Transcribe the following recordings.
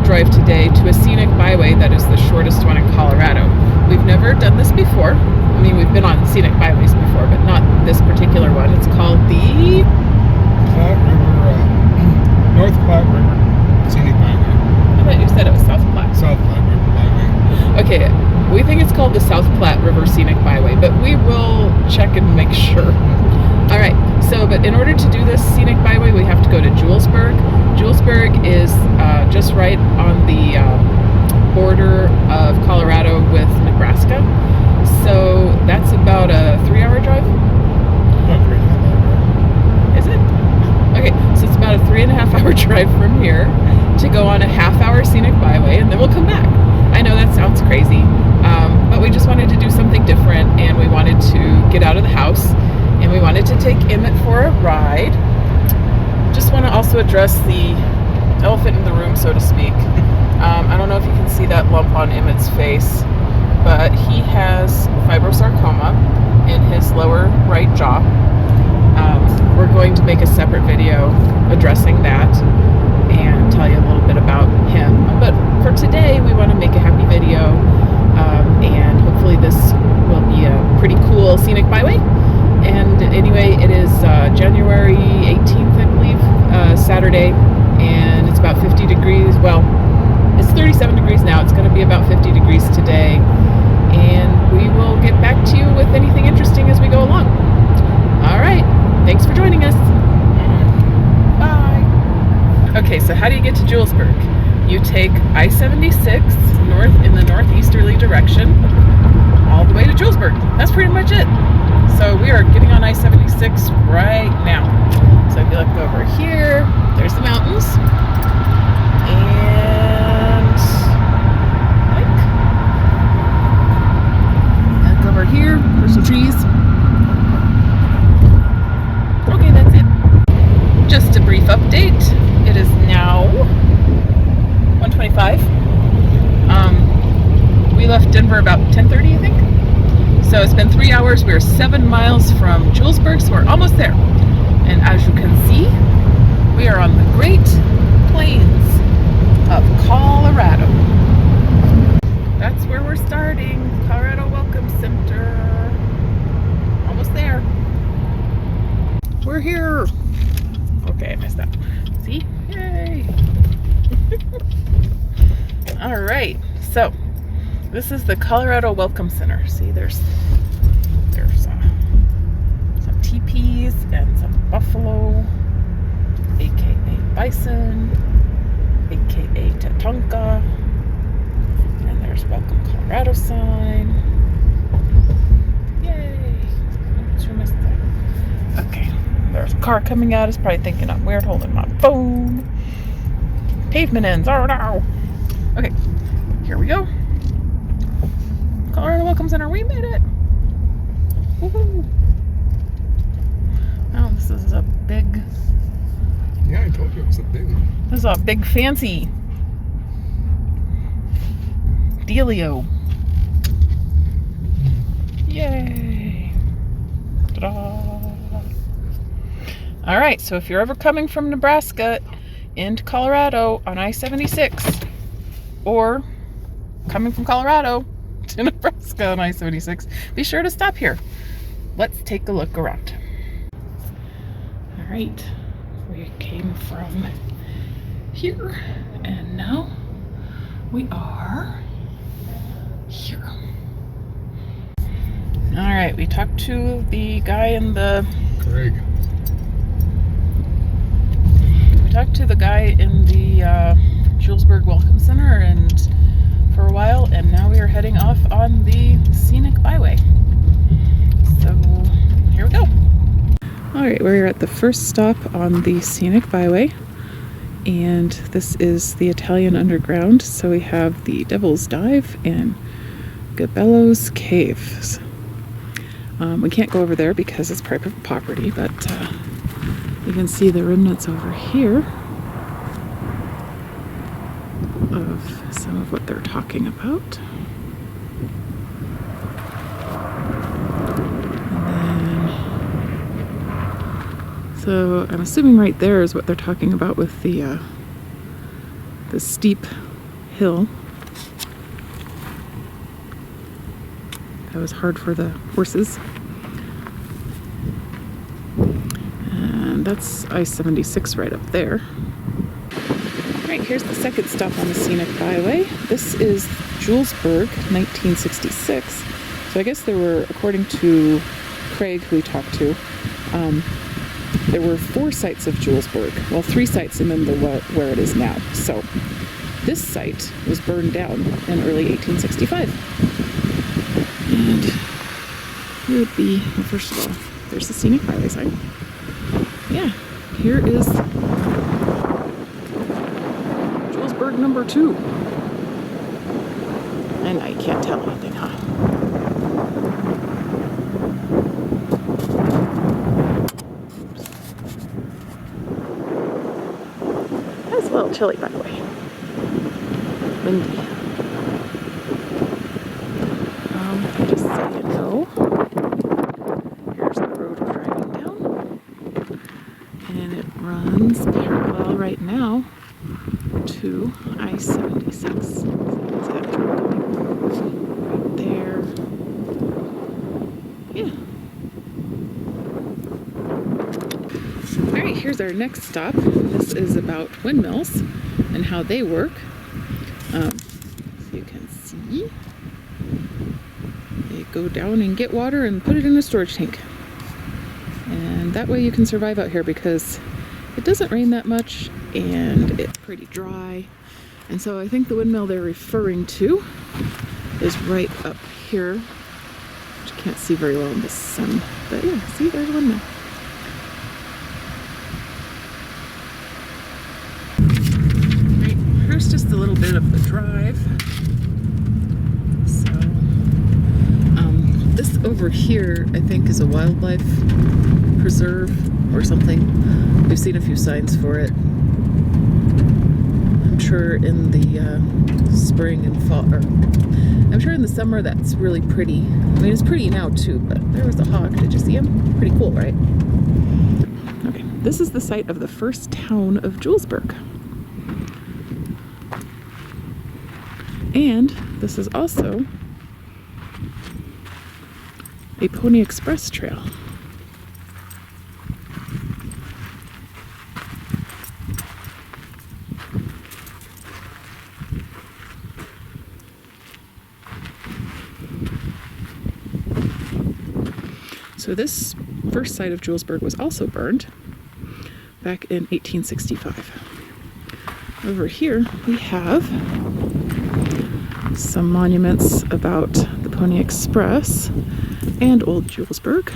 drive today to a scenic byway that is the shortest one in Colorado. We've never done this before. I mean, we've been on scenic byways before, but not this particular one. It's called the Platte River, North Platte River Scenic Byway. I thought you said it was South Platte. South Platte River Byway. Okay, we think it's called the South Platte River Scenic Byway, but we will check and make sure. All right, so, but in order to do this scenic byway, we have to go to Julesburg. Julesburg is just right on the border of Colorado with Nebraska. So that's about a 3-hour drive. Is it? Okay, so it's about a 3.5-hour drive from here to go on a half-hour scenic byway, and then we'll come back. I know that sounds crazy, but we just wanted to do something different, and we wanted to get out of the house, and we wanted to take Emmett for a ride. Just want to also address the elephant in the room, so to speak. I don't know if you can see that lump on Emmett's face, but he has fibrosarcoma in his lower right jaw. We're going to make a separate video addressing that and tell you a little bit about him. But for today, we want to make a happy video, and hopefully this will be a pretty cool scenic byway. And anyway, it is January 18th, I believe, Saturday, and it's about 50 degrees. Well, it's 37 degrees now. It's going to be about 50 degrees today. And we will get back to you with anything interesting as we go along. All right. Thanks for joining us. Bye. Okay, so how do you get to Julesburg? You take I-76 north in the northeasterly direction all the way to Julesburg. That's pretty much it. So we are getting on I-76 right now. So if you look over here, there's the mountains. And look over here, there's some trees. Okay, that's it. Just a brief update. It is now 1:25. We left Denver about 10:30, I think. So it's been 3 hours. We're 7 miles from Julesburg, so we're almost there. And as you can see, we are on the Great Plains of Colorado. That's where we're starting. Colorado Welcome Center. Almost there. We're here. Okay, I missed that. See? Yay! All right. So this is the Colorado Welcome Center. See, there's some teepees and some buffalo, aka bison, aka Tatanka, and there's Welcome Colorado sign. Yay! Oops, we missed that. Okay, there's a car coming at us, probably thinking I'm weird holding my phone. Pavement ends. Oh no! Okay, here we go. Colorado Welcome Center, we made it! Woohoo! Oh, this is a big... Yeah, I told you it was a big one. This is a big fancy dealio. Yay! Ta-da! Alright, so if you're ever coming from Nebraska into Colorado on I-76, or coming from Colorado to Nebraska on I-76, be sure to stop here. Let's take a look around. All right, we came from here and now we are here. All right, we talked to the guy in the... Craig. We talked to the guy in the Julesburg Welcome Center and for a while, and now we are heading off on the scenic byway. So here we go. All right, we're at the first stop on the scenic byway, and this is the Italian Underground. So we have the Devil's Dive and Gabello's Caves. We can't go over there because it's private property, but you can see the remnants over here of some of what they're talking about. And then, so I'm assuming right there is what they're talking about with the steep hill. That was hard for the horses. And that's I-76 right up there. All right, here's the second stop on the Scenic Byway. This is Julesburg, 1966. So I guess there were, according to Craig, who we talked to, there were 4 sites of Julesburg. Well, 3 sites and then where it is now. So this site was burned down in early 1865. And here would be, well, first of all, there's the Scenic Byway sign. Yeah, here is Julesburg number 2. I know you can't tell anything, huh? It's a little chilly, by the way. Windy. Just so you know, here's the road we're driving down. And it runs parallel right now to I-76. See that trail going right there. Yeah. Alright, here's our next stop. This is about windmills and how they work. So you can see, they go down and get water and put it in a storage tank. And that way you can survive out here because it doesn't rain that much and it's pretty dry. And so I think the windmill they're referring to is right up here, which you can't see very well in the sun. But yeah, see, there's a windmill. Right, here's just a little bit of the drive. So, this over here, I think, is a wildlife preserve or something. We've seen a few signs for it. I'm sure in the spring and fall, or I'm sure in the summer that's really pretty. I mean, it's pretty now too, but there was a hawk. Did you see him? Pretty cool, right? Okay, this is the site of the first town of Julesburg. And this is also a Pony Express trail. So this first site of Julesburg was also burned back in 1865. Over here we have some monuments about the Pony Express and Old Julesburg.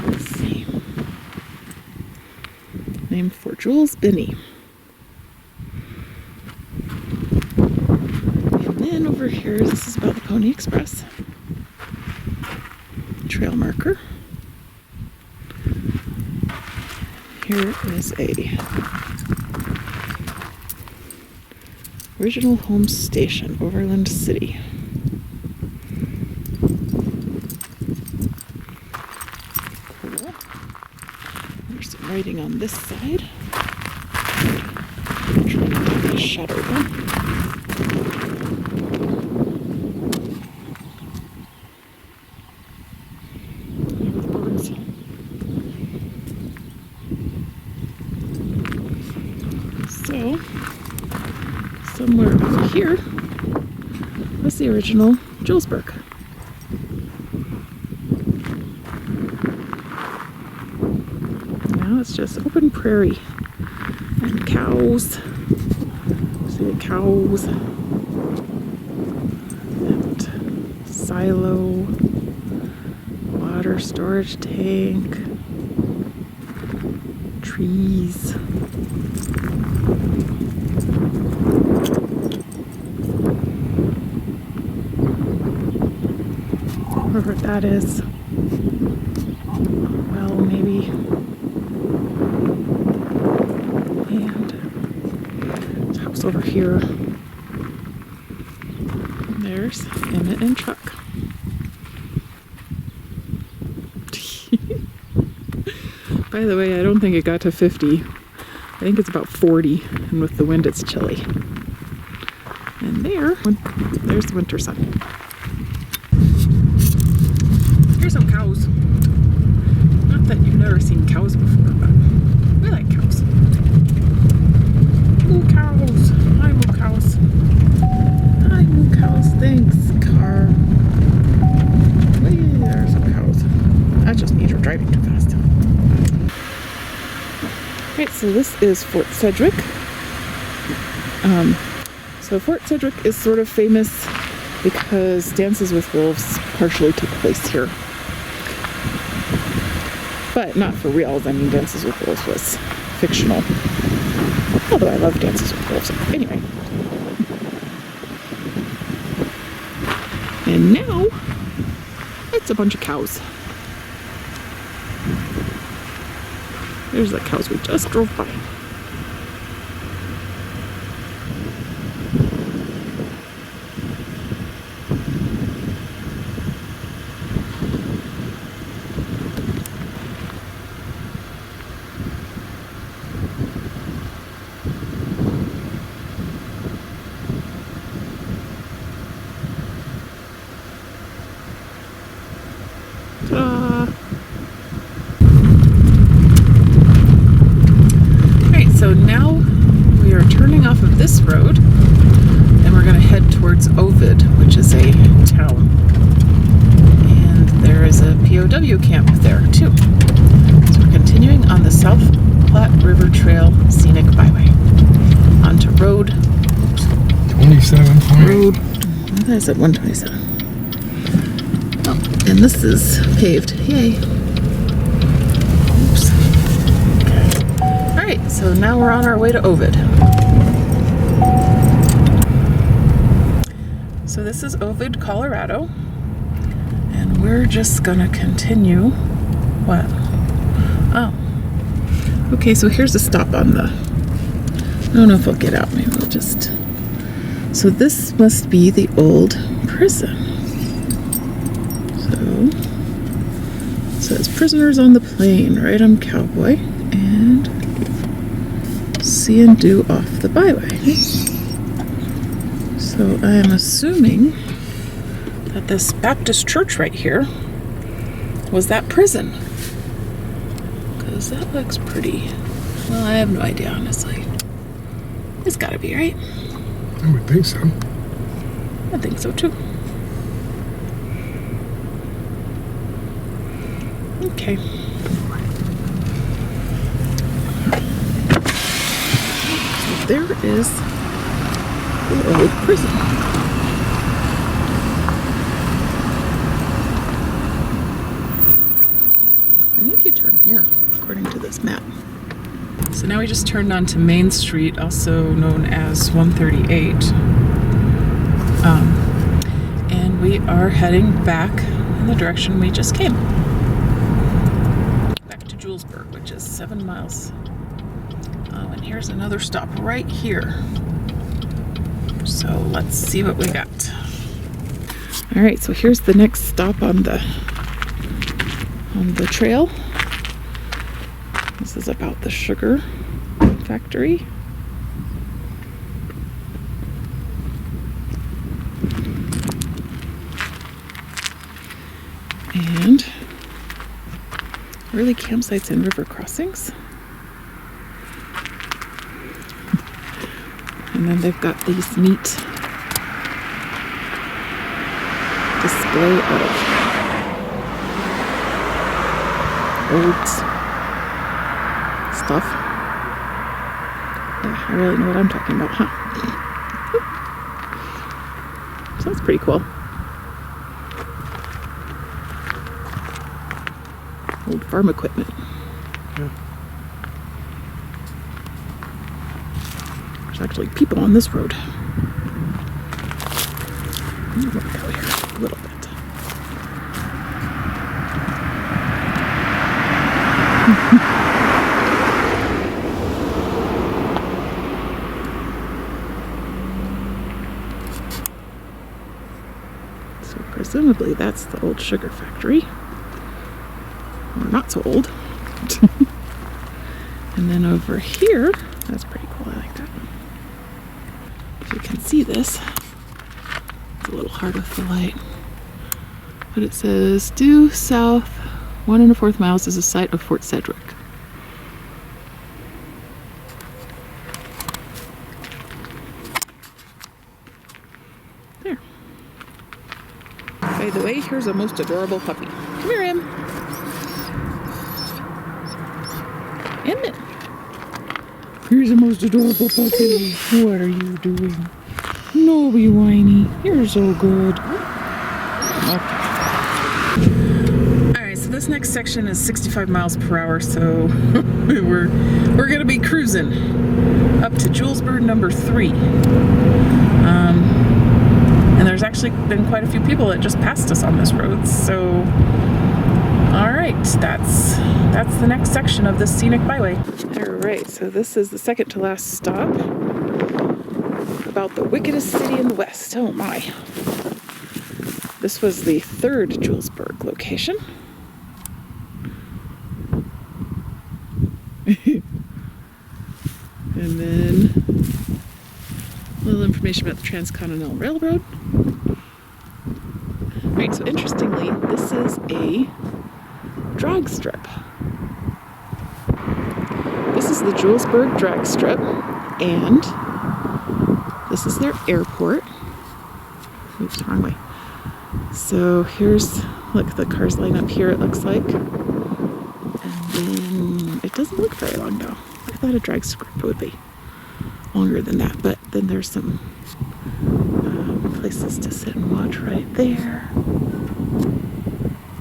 Let's see. Named for Jules Binney. And then over here, this is about the Pony Express. Trail marker. Here is a original home station, Overland City. Cool. There's some writing on this side. I'm trying to get the shadow down. So, somewhere over here was the original Julesburg. Now it's just open prairie and cows. See the cows and silo, water storage tank, trees. Wherever that is. Well, maybe. And this house over here. There's Emmett and Chuck. By the way, I don't think it got to 50. think it's about 40, and with the wind it's chilly. And there's the winter sun. Here's some cows. Not that you've never seen cows before, but we like cows. Moo cows. Hi, moo cows. Hi, moo cows. Thanks, car. Whee, there's some cows. That's just me driving too fast. Alright, so this is Fort Sedgwick. So Fort Sedgwick is sort of famous because Dances with Wolves partially took place here. But not for real. I mean, Dances with Wolves was fictional. Although I love Dances with Wolves. Anyway. And now, it's a bunch of cows. There's the cows we just drove by. So now we are turning off of this road and we're going to head towards Ovid, which is a town. And there is a POW camp there too. So we're continuing on the South Platte River Trail Scenic Byway onto road 27. Road, I thought I said 127. Oh, and this is paved. Yay. Oops. Alright, so now we're on our way to Ovid. So this is Ovid, Colorado. And we're just gonna continue. What? Oh. Okay, so here's a stop on the... I don't know if I'll get out. Maybe we'll just... So this must be the old prison. So... It says prisoners on the plain, right? I'm cowboy. And... see and do off the byway. So I am assuming that this Baptist church right here was that prison. Because that looks pretty... Well, I have no idea, honestly. It's gotta be, right? I would think so. I think so too. Okay. So there is the old prison. I think you turn here, according to this map. So now we just turned onto Main Street, also known as 138. And we are heading back in the direction we just came. Back to Julesburg, which is 7 miles. And here's another stop right here. So let's see what we got. All right, so here's the next stop on the trail. This is about the sugar factory. And early campsites and river crossings. And then they've got these neat display of old stuff. Yeah, I really know what I'm talking about, huh? So that's pretty cool. Old farm equipment. Yeah. There's actually people on this road. I'm gonna go here a little bit. So presumably that's the old sugar factory. Or not so old. And then over here That's pretty cool. I like that. If you can see this, it's a little hard with the light. But it says, due south 1 1/4 miles is the site of Fort Sedgwick. There. By the way, here's a most adorable puppy. Come here, Em. Emmett. Here's a most adorable puppy. What are you doing? No, be whiny. You're so good. Okay. Alright, so this next section is 65 miles per hour, so we're gonna be cruising up to Julesburg number 3. And there's actually been quite a few people that just passed us on this road, so alright, that's the next section of this scenic byway. Alright, so this is the second to last stop about the wickedest city in the West. Oh my. This was the 3rd Julesburg location. And then a little information about the Transcontinental Railroad. Right, so interestingly, this is a drag strip. This is the Julesburg drag strip, and this is their airport. Oops, wrong way. So here's, look, the cars line up here, it looks like. And then it doesn't look very long though. I thought a drag strip would be longer than that, but then there's some places to sit and watch right there.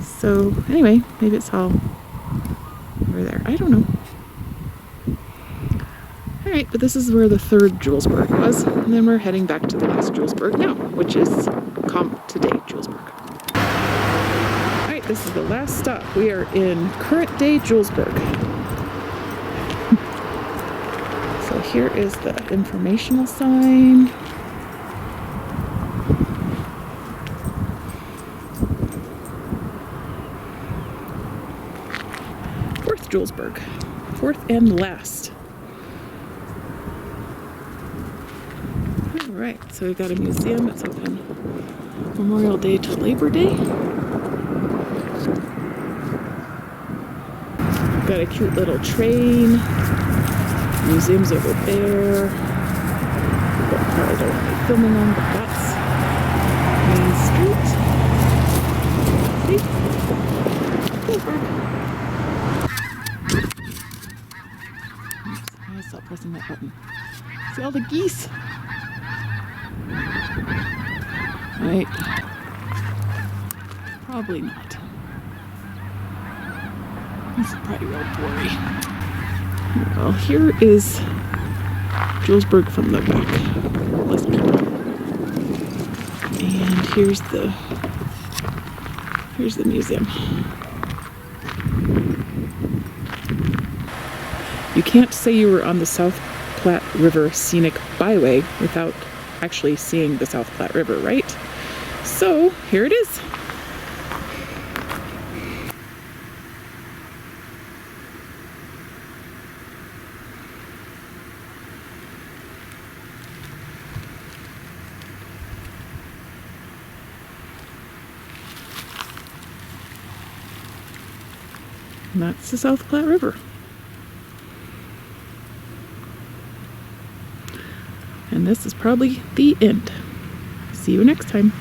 So anyway, maybe it's all over there. I don't know. Alright, but this is where the 3rd Julesburg was, and then we're heading back to the last Julesburg now, which is today Julesburg. Alright, this is the last stop. We are in current day Julesburg. So here is the informational sign. Fourth Julesburg. 4th and last. Alright, so we've got a museum. It's open Memorial Day to Labor Day. We've got a cute little train. Museum's over there. But probably don't want to be filming on, but that's Main Street. See? Julesburg. Oops, I gotta stop pressing that button. See all the geese? Right? Probably not. This is probably real blurry. Well, here is Julesburg from the back. And here's the museum. You can't say you were on the South Platte River Scenic Byway without actually seeing the South Platte River, right? So here it is. And that's the South Platte River. And this is probably the end. See you next time.